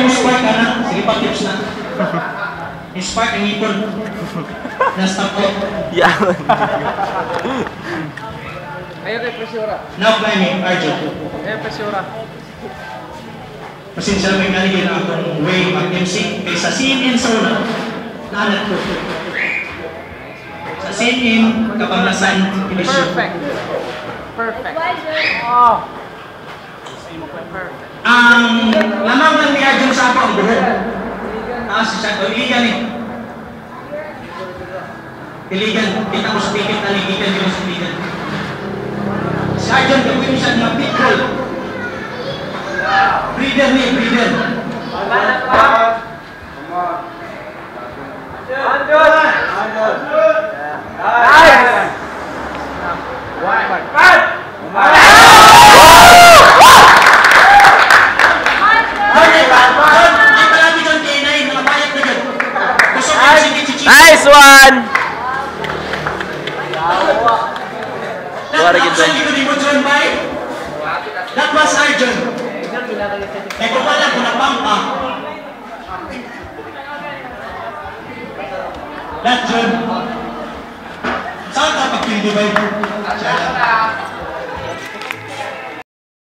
yung spark ka na. Sige pa, tips na. Yung spark ang ipon. Na-stop ko. Yaman. Ayaw kay Presiora. Now climbing, Arjun. Ayaw Presiora. Pasensya may kaligin na akong way mag-MC. Kaysa CNN sa una, naanat ko. Sa CNN, kapanglasan, inisyo. Perfect. Perfect. Oh. Perfect. Ang lamang lang ni Arjun sa ako ang buhok. Taas siya, iligan eh. Iligan, kita mo sa ticket na ligigan yung sa iligan. Si Arjun, gawin siya ng pitbull. Breeder ni, breeder. Nice one! That was Arjun. Eh kung wala ko na pampa. That Jun. Saan ka pag-pindi ba yun?